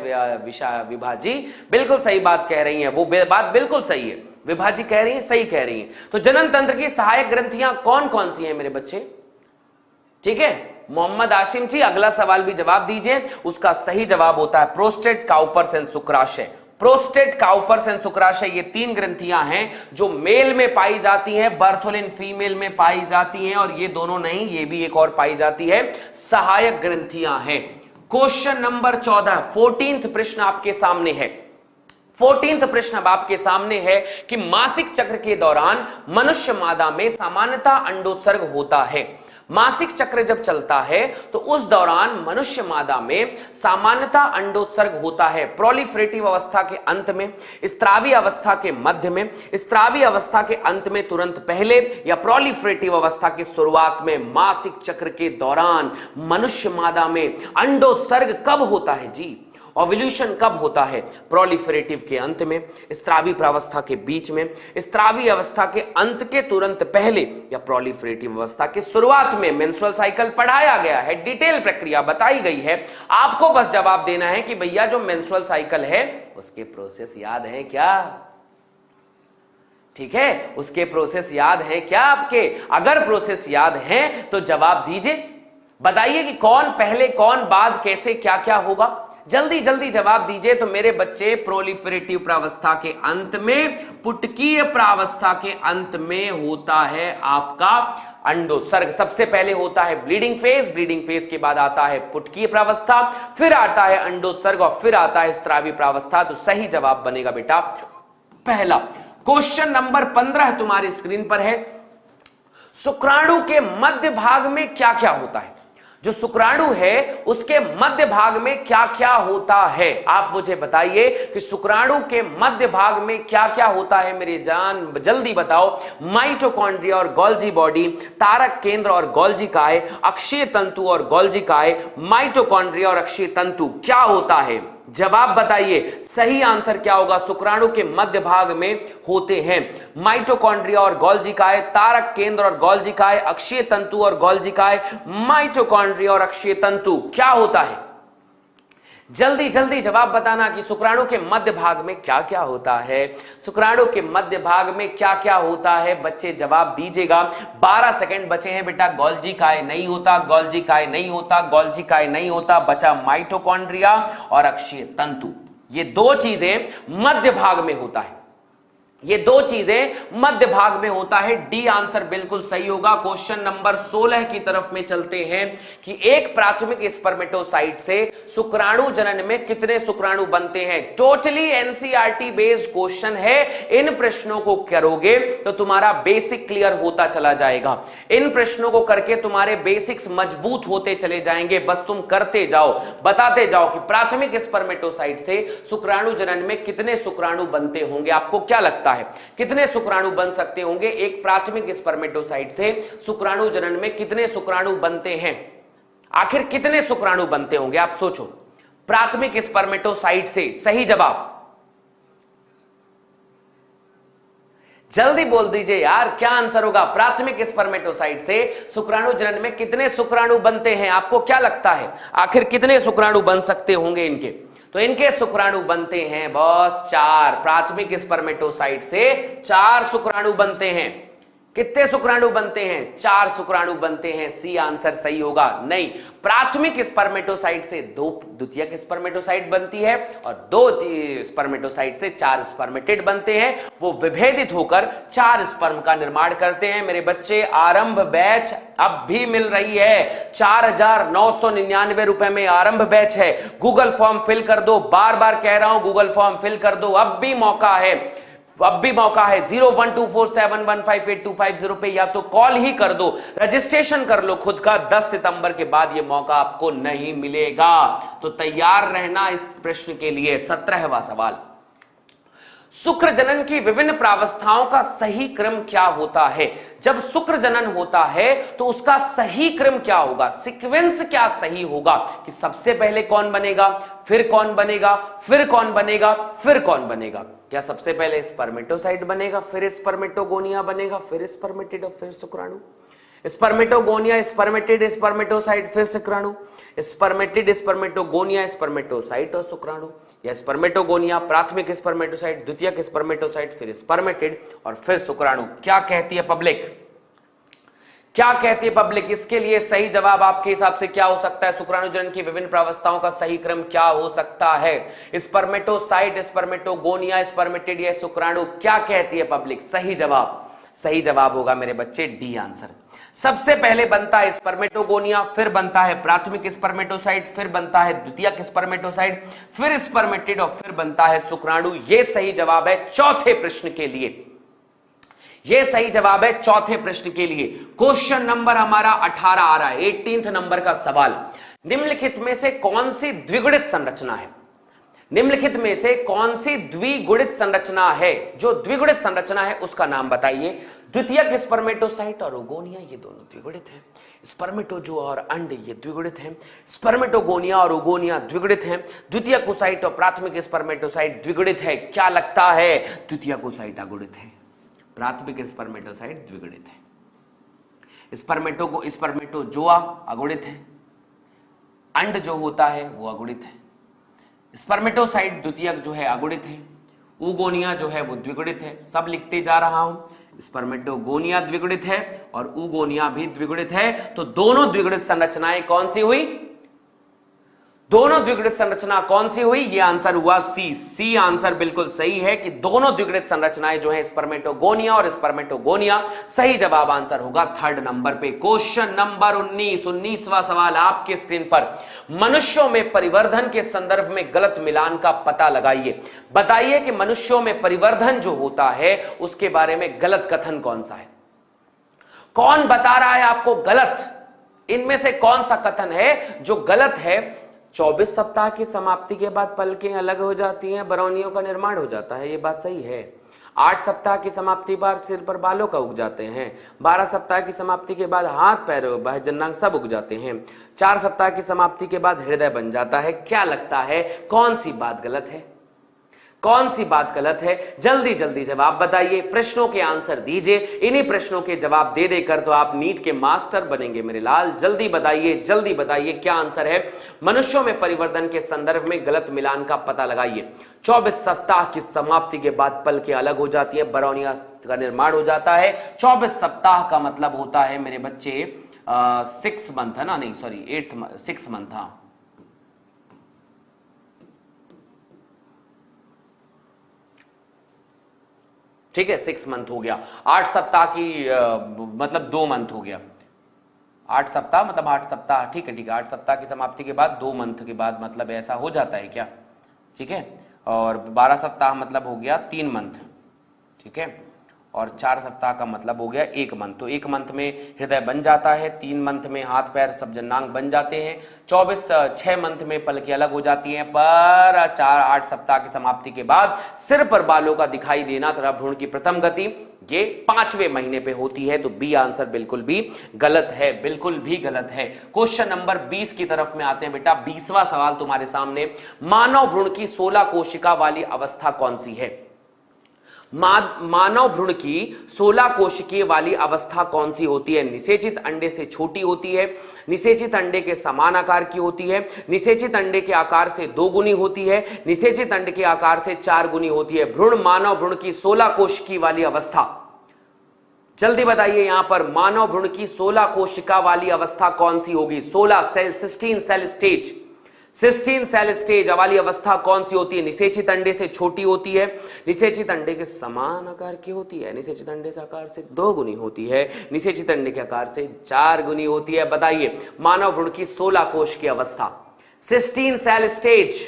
विभाजी बिल्कुल सही बात कह रही हैं, वो बात बिल्कुल सही है, विभाजी कह रही है, सही कह रही है। तो जनन तंत्र की सहायक ग्रंथियां कौन कौन सी हैं मेरे बच्चे? ठीक है, मोहम्मद आशिम जी अगला सवाल भी जवाब दीजिए। उसका सही जवाब होता है प्रोस्टेट, काउपर्स एंड शुक्राशय। प्रोस्टेट, काउपर्स एंड शुक्राशय ये 3 ग्रंथियां हैं जो मेल में पाई जाती हैं, बर्थोलिन फीमेल में पाई जाती हैं, और ये दोनों नहीं, ये भी एक और पाई जाती है, सहायक ग्रंथियां हैं। क्वेश्चन नंबर 14, 14th प्रश्न आपके सामने है। 14th प्रश्न अब आपके सामने है कि मासिक चक्र के दौरान मनुष्य मादा में सामान्यतः अंडोत्सर्ग होता है। मासिक चक्र जब चलता है तो उस दौरान मनुष्य मादा में सामान्यतः अंडोत्सर्ग होता है। प्रोलिफरेटिव अवस्था के अंत में, स्त्रावी अवस्था के मध्य में, स्त्रावी अवस्था के अंत में तुरंत पहले, या प्रोलिफरेटिव अवस्था की शुरुआत में। मासिक चक्र के दौरान मनुष्य मादा में अंडोत्सर्ग कब होता है जी? ओव्यूलेशन कब होता है? प्रोलिफरेटिव के अंत में, स्त्रावी प्रावस्था के बीच में, स्त्रावी अवस्था के अंत के तुरंत पहले, या प्रोलिफरेटिव अवस्था के शुरुआत में। मेंस्ट्रुअल साइकिल पढ़ाया गया है, डिटेल प्रक्रिया बताई गई है, आपको बस जवाब देना है कि भैया जो मेंस्ट्रुअल साइकिल है उसके प्रोसेस याद है क्या? ठीक है, उसके प्रोसेस याद है क्या आपके? अगर प्रोसेस याद है तो जवाब दीजिए, बताइए कि कौन पहले कौन बाद, कैसे क्या क्या होगा। जल्दी जल्दी जवाब दीजिए। तो मेरे बच्चे, प्रोलिफरेटिव प्रावस्था के अंत में, पुटकीय प्रावस्था के अंत में होता है आपका अंडोत्सर्ग। सबसे पहले होता है ब्लीडिंग फेज, ब्लीडिंग फेज के बाद आता है पुटकीय प्रावस्था, फिर आता है अंडोत्सर्ग और फिर आता है स्त्रावी प्रावस्था। तो सही जवाब बनेगा बेटा पहला। क्वेश्चन नंबर 15 तुम्हारी स्क्रीन पर है। शुक्राणु के मध्य भाग में क्या क्या होता है? जो शुक्राणु है उसके मध्य भाग में क्या क्या होता है? आप मुझे बताइए कि शुक्राणु के मध्य भाग में क्या क्या होता है मेरी जान, जल्दी बताओ। माइटोकॉन्ड्रिया और गोल्जी बॉडी, तारक केंद्र और गोल्जी काय, अक्षीय तंतु और गोल्जी काय, माइटोकॉन्ड्रिया और अक्षीय तंतु, क्या होता है? जवाब बताइए, सही आंसर क्या होगा? शुक्राणु के मध्य भाग में होते हैं माइटोकॉन्ड्रिया और गोल्जी काय, तारक केंद्र और गोल्जी काय, अक्षीय तंतु और गोल्जी काय, माइटोकॉन्ड्रिया और अक्षीय तंतु, क्या होता है? जल्दी जल्दी जवाब बताना कि शुक्राणु के मध्य भाग में क्या क्या होता है। शुक्राणु के मध्य भाग में क्या क्या होता है बच्चे, जवाब दीजिएगा। 12 सेकंड बचे हैं बेटा। गोल्जी काय नहीं होता, गोल्जी काय नहीं होता, गोल्जी काय नहीं होता, बचा माइटोकॉन्ड्रिया और अक्षीय तंतु। ये दो चीजें मध्य भाग में होता है, ये दो चीजें मध्य भाग में होता है। डी आंसर बिल्कुल सही होगा। क्वेश्चन नंबर 16 की तरफ में चलते हैं कि एक प्राथमिक स्पर्मेटोसाइट से शुक्राणु जनन में कितने शुक्राणु बनते हैं? टोटली एनसीईआरटी बेस्ड क्वेश्चन है। इन प्रश्नों को करोगे तो तुम्हारा बेसिक क्लियर होता चला जाएगा। इन प्रश्नों को करके तुम्हारे बेसिक्स मजबूत होते चले जाएंगे। बस तुम करते जाओ, बताते जाओ कि प्राथमिक स्पर्मेटोसाइट से शुक्राणु जनन में कितने शुक्राणु बनते होंगे। आपको क्या लगता है कितने शुक्राणु बन सकते होंगे? एक प्राथमिक स्पर्मेटोसाइट से शुक्राणु जनन में कितने शुक्राणु बनते हैं? आखिर कितने शुक्राणु बनते होंगे आप सोचो, प्राथमिक स्पर्मेटोसाइट से। सही जवाब जल्दी बोल दीजिए यार, क्या आंसर होगा? प्राथमिक स्पर्मेटोसाइट से शुक्राणु जनन में कितने शुक्राणु बनते हैं? आपको क्या लगता है आखिर कितने शुक्राणु बन सकते होंगे इनके? तो इनके शुक्राणु बनते हैं बॉस 4। प्राथमिक स्पर्मेटोसाइट से 4 शुक्राणु बनते हैं। कितने शुक्राणु बनते हैं? 4 शुक्राणु बनते हैं। सी आंसर सही होगा। नहीं, प्राथमिक स्पर्मेटोसाइट से 2 द्वितीयक स्पर्मेटोसाइट बनती है और 2 स्पर्मेटोसाइट से 4 स्पर्मेटिड बनते हैं। वो विभेदित होकर 4 स्पर्म का निर्माण करते हैं। मेरे बच्चे, आरंभ बैच अब भी मिल रही है। 4,999 रुपए में आरंभ बैच है। गूगल फॉर्म फिल कर दो, बार बार कह रहा हूं गूगल फॉर्म फिल कर दो, अब भी मौका है, अब भी मौका है। 012471158250 पे या तो कॉल ही कर दो, रजिस्ट्रेशन कर लो खुद का। 10 सितंबर के बाद ये मौका आपको नहीं मिलेगा। तो तैयार रहना इस प्रश्न के लिए। 17वां सवाल, शुक्र जनन की विभिन्न प्रावस्थाओं का सही क्रम क्या होता है? जब शुक्र जनन होता है तो उसका सही क्रम क्या होगा? सीक्वेंस क्या सही होगा कि सबसे पहले कौन बनेगा, फिर कौन बनेगा, फिर कौन बनेगा, फिर कौन बनेगा? क्या सबसे पहले स्पर्मेटोसाइट बनेगा, फिर स्पर्मेटोगोनिया बनेगा, फिर स्पर्मेटिड और फिर शुक्राणु? स्पर्मेटोगोनिया, स्पर्मेटिड, स्पर्मेटोसाइट, फिर शुक्राणु? स्पर्मेटिड, स्पर्मेटोगोनिया, स्पर्मेटोसाइट और शुक्राणु? या स्पर्मेटोगोनिया, प्राथमिक स्पर्मेटोसाइट, द्वितीयक स्पर्मेटोसाइट, फिर स्पर्मेटिड और फिर शुक्राणु? क्या कहती है पब्लिक? क्या कहती है पब्लिक? इसके लिए सही जवाब आपके हिसाब से क्या हो सकता है? शुक्राणु जनन की विभिन्न प्रावस्थाओं का सही क्रम क्या हो सकता है? स्पर्मेटोसाइट, स्पर्मेटोगोनिया, स्पर्मेटिड या शुक्राणु? क्या कहती है पब्लिक? सही जवाब, सही जवाब होगा मेरे बच्चे डी आंसर। सबसे पहले बनता है स्पर्मेटोगोनिया, फिर बनता है प्राथमिक स्पर्मेटोसाइट, फिर बनता है द्वितीयक स्पर्मेटोसाइट, फिर स्पर्मेटिड और फिर बनता है शुक्राणु। यह सही जवाब है चौथे प्रश्न के लिए। यह सही जवाब है चौथे प्रश्न के लिए। क्वेश्चन नंबर हमारा 18 आ रहा है, 18th नंबर का सवाल। निम्नलिखित में से कौन सी द्विगुणित संरचना है? निम्नलिखित में से कौन सी द्विगुणित संरचना है? जो द्विगुणित संरचना है उसका नाम बताइए। द्वितीयक स्पर्मेटोसाइट और ओगोनिया ये दोनों द्विगुणित हैं। स्पर्मेटोजोआ और अंड ये द्विगुणित हैं। स्पर्मेटोगोनिया और ओगोनिया द्विगुणित हैं। द्वितीयक ओसाइट और प्राथमिक स्पर्मेटोसाइट द्विगुणित है। क्या लगता है? द्वितीयक ओसाइट अगुणित है, प्राथमिक स्पर्मेटोसाइट द्विगुणित है। स्पर्मेटोजोआ अगुणित है, अंड जो होता है वो अगुणित है। स्पर्मेटोसाइट द्वितीयक जो है अगुणित है। ऊगोनिया जो है वो द्विगुणित है। सब लिखते जा रहा हूं। स्पर्मेटोगोनिया द्विगुणित है और ऊगोनिया भी द्विगुणित है। तो दोनों द्विगुणित संरचनाएं कौन सी हुई? दोनों द्विगुणित संरचना कौन सी हुई? ये आंसर हुआ सी आंसर बिल्कुल सही है कि दोनों द्विगुणित संरचनाएं जो है स्पर्मेटोगोनिया और स्पर्मेटोगोनिया। सही जवाब आंसर होगा थर्ड नंबर पे। क्वेश्चन नंबर 19वां सवाल आपके स्क्रीन पर। मनुष्यों में परिवर्धन के संदर्भ में गलत मिलान का पता लगाइए। बताइए कि मनुष्यों में परिवर्धन जो होता है उसके बारे में गलत कथन कौन सा है? कौन बता रहा है आपको गलत? इनमें से कौन सा कथन है जो गलत है? 24 सप्ताह की समाप्ति के बाद पलकें अलग हो जाती हैं, बरौनियों का निर्माण हो जाता है, ये बात सही है। 8 सप्ताह की समाप्ति पर सिर पर बालों का उग जाते हैं। 12 सप्ताह की समाप्ति के बाद हाथ पैर बाह्यजननांग सब उग जाते हैं। 4 सप्ताह की समाप्ति के बाद हृदय बन जाता है। क्या लगता है कौन सी बात गलत है? कौन सी बात गलत है? जल्दी जल्दी जवाब बताइए, प्रश्नों के आंसर दीजिए। इन्हीं प्रश्नों के जवाब दे देकर तो आप नीट के मास्टर बनेंगे मेरे लाल। जल्दी बताइए क्या आंसर है? मनुष्यों में परिवर्तन के संदर्भ में गलत मिलान का पता लगाइए। 24 सप्ताह की समाप्ति के बाद पलकें अलग हो जाती है, बरौनिया का निर्माण हो जाता है। 24 सप्ताह का मतलब होता है मेरे बच्चे 6 मंथ है ना, नहीं सॉरी 6 मंथ। हाँ ठीक है, 6 मंथ हो गया। 8 सप्ताह की मतलब 2 मंथ हो गया। 8 सप्ताह मतलब 8 सप्ताह, ठीक है 8 सप्ताह की समाप्ति के बाद 2 मंथ के बाद, मतलब ऐसा हो जाता है क्या? ठीक है। और 12 सप्ताह मतलब हो गया 3 मंथ, ठीक है। और 4 सप्ताह का मतलब हो गया 1 मंथ। तो 1 मंथ में हृदय बन जाता है, 3 मंथ में हाथ पैर सब जननांग बन जाते हैं, 6 मंथ में पलकें अलग हो जाती हैं, पर 8 सप्ताह की समाप्ति के बाद सिर पर बालों का दिखाई देना तथा भ्रूण की प्रथम गति ये 5वें महीने पे होती है। तो बी आंसर बिल्कुल भी गलत है, बिल्कुल भी गलत है। क्वेश्चन नंबर 20 की तरफ में आते हैं बेटा। 20वां सवाल तुम्हारे सामने। मानव भ्रूण की 16 कोशिका वाली अवस्था कौन सी है? मानव भ्रूण की 16 कोशिकीय वाली अवस्था कौन सी होती है? निषेचित अंडे से छोटी होती है, निषेचित अंडे के समान आकार की होती है, निषेचित अंडे के आकार से 2 गुनी होती है, निषेचित अंडे के आकार से 4 गुनी होती है। मानव भ्रूण की 16 कोशिकी वाली अवस्था, जल्दी बताइए यहां पर मानव भ्रूण की 16 कोशिका वाली अवस्था कौन सी होगी? 16 cell, 16 cell stage, 16 cell stage वाली अवस्था कौन सी होती है? निषेचित अंडे से छोटी होती है, निषेचित अंडे के समान आकार की होती है, निषेचित अंडे से आकार से 2 गुनी होती है, निषेचित अंडे के आकार से 4 गुनी होती है। बताइए मानव भ्रूण की 16 कोश की अवस्था, 16 सेल स्टेज,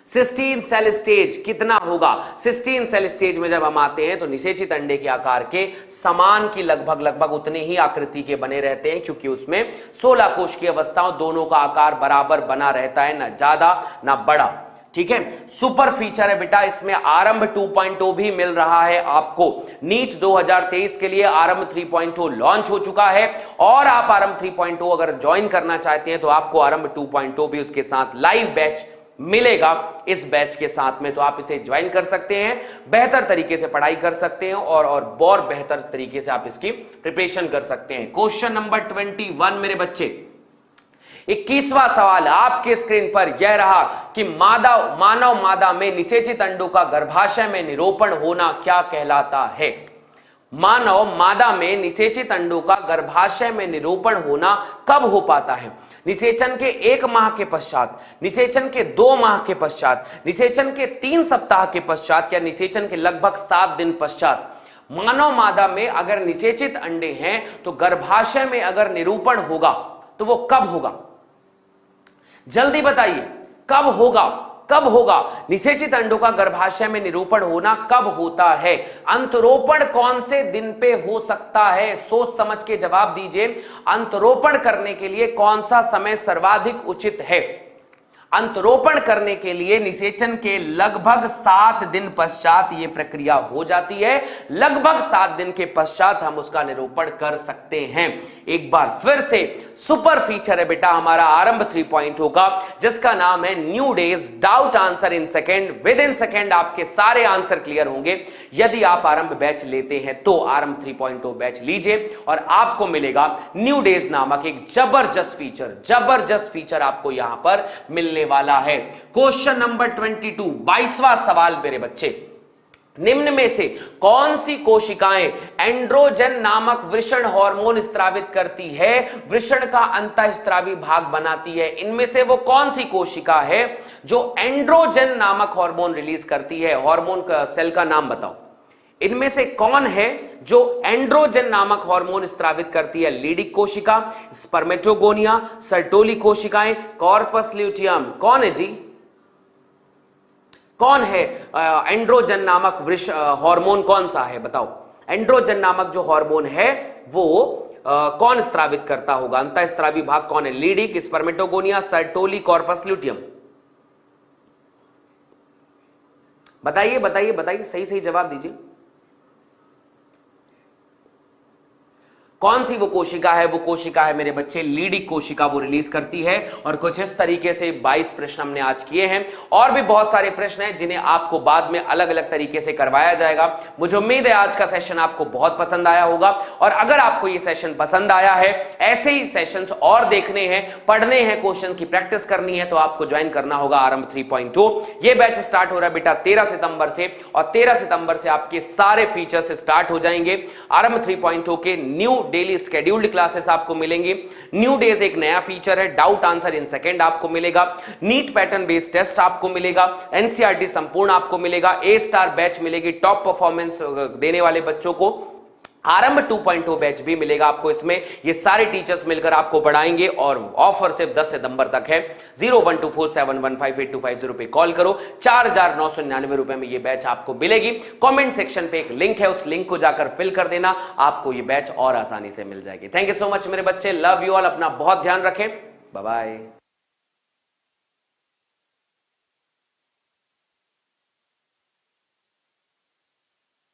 16 सेल स्टेज कितना होगा? 16 सेल स्टेज में जब हम आते हैं तो निषेचित अंडे के आकार के समान की लगभग उतने ही आकृति के बने रहते हैं, क्योंकि उसमें 16 कोश की अवस्थाओं दोनों का आकार बराबर बना रहता है, ना ज्यादा ना बड़ा, ठीक है। सुपर फीचर है बेटा इसमें, आरंभ 2.0 भी मिल रहा है आपको। नीट 2023 के लिए आरंभ 3.0 लॉन्च हो चुका है, और आप आरंभ 3.0 अगर ज्वाइन करना चाहते हैं तो आपको आरंभ 2.0 भी उसके साथ लाइव बैच मिलेगा इस बैच के साथ में। तो आप इसे ज्वाइन कर सकते हैं, बेहतर तरीके से पढ़ाई कर सकते हैं और बेहतर तरीके से आप इसकी प्रिपरेशन कर सकते हैं। क्वेश्चन नंबर 21 मेरे बच्चे, 21वां सवाल आपके स्क्रीन पर यह रहा कि मानव मादा में निषेचित अंडों का गर्भाशय में निरूपण होना क्या कहलाता है? मानव मादा में निषेचित अंडों का गर्भाशय में निरूपण होना कब हो पाता है? निषेचन के 1 माह के पश्चात, निषेचन के 2 माह के पश्चात, निषेचन के 3 सप्ताह के पश्चात, या निषेचन के लगभग 7 दिन पश्चात। मानव मादा में अगर निषेचित अंडे हैं तो गर्भाशय में अगर निरूपण होगा तो वो कब होगा? जल्दी बताइए कब होगा? कब होगा निषेचित अंडों का गर्भाशय में निरूपण होना? कब होता है? अंतरोपण कौन से दिन पे हो सकता है? सोच समझ के जवाब दीजिए। अंतरोपण करने के लिए कौन सा समय सर्वाधिक उचित है? अंतरोपण करने के लिए निषेचन के लगभग 7 दिन पश्चात यह प्रक्रिया हो जाती है। लगभग 7 दिन के पश्चात हम उसका निरूपण कर सकते हैं। एक बार फिर से सुपर फीचर है बेटा हमारा आरंभ 3.0 का, जिसका नाम है new days doubt answer in second. With in second आपके सारे आंसर क्लियर होंगे। यदि आप आरंभ बैच लेते हैं तो आरंभ 3.0 बैच लीजिए और आपको मिलेगा न्यू डेज नामक एक जबरदस्त फीचर आपको यहां पर मिलने वाला है। क्वेश्चन नंबर 22, 22वां सवाल मेरे बच्चे, निम्न में से कौन सी कोशिकाएं एंड्रोजन नामक वृषण हार्मोन स्त्रावित करती है, वृषण का अंतःस्त्रावी भाग बनाती है? इनमें से वो कौन सी कोशिका है जो एंड्रोजन नामक हार्मोन रिलीज करती है? हार्मोन का सेल का नाम बताओ। इनमें से कौन है जो एंड्रोजन नामक हार्मोन स्त्रावित करती है? लीडिक कोशिका, स्पर्मेटोगोनिया, सर्टोली कोशिकाएं, कॉर्पस ल्यूटियम? कौन है जी? कौन है एंड्रोजन नामक हार्मोन कौन सा है बताओ? एंड्रोजन नामक जो हार्मोन है वो कौन स्त्रावित करता होगा? अंतःस्त्रावी भाग कौन है? लीडिक, स्पर्मेटोगोनिया, सर्टोली, कॉर्पस ल्यूटियम? बताइए बताइए बताइए, सही सही जवाब दीजिए। कौन सी वो कोशिका है? वो कोशिका है मेरे बच्चे लीडिक कोशिका, वो रिलीज करती है। और कुछ इस तरीके से 22 प्रश्न हमने आज किए हैं। और भी बहुत सारे प्रश्न हैं जिन्हें आपको बाद में अलग अलग तरीके से करवाया जाएगा। मुझे उम्मीद है आज का सेशन आपको बहुत पसंद आया होगा। और अगर आपको ये सेशन पसंद आया है, ऐसे ही सेशंस और देखने हैं, पढ़ने हैं, क्वेश्चन की प्रैक्टिस करनी है, तो आपको ज्वाइन करना होगा आरंभ 3.0। ये बैच स्टार्ट हो रहा है बेटा 13 सितंबर से, और 13 सितंबर से आपके सारे फीचर्स स्टार्ट हो जाएंगे। आरंभ 3.0 के न्यू डेली स्केड्यूल्ड क्लासेस आपको मिलेंगी। न्यू डेज एक नया फीचर है, डाउट आंसर इन सेकेंड आपको मिलेगा, नीट पैटर्न बेस्ड टेस्ट आपको मिलेगा, एनसीईआरटी संपूर्ण आपको मिलेगा, ए स्टार बैच मिलेगी टॉप परफॉर्मेंस देने वाले बच्चों को, आरंभ 2.0 बैच भी मिलेगा आपको। इसमें ये सारे टीचर्स मिलकर आपको पढ़ाएंगे और ऑफर सिर्फ 10 सितंबर तक है। 012471158250 पे कॉल करो। 4,999 रुपए में ये बैच आपको मिलेगी। कमेंट सेक्शन पे एक लिंक है, उस लिंक को जाकर फिल कर देना, आपको ये बैच और आसानी से मिल जाएगी। थैंक यू सो मच मेरे बच्चे, लव यू ऑल, अपना बहुत ध्यान रखें, बाय बाय।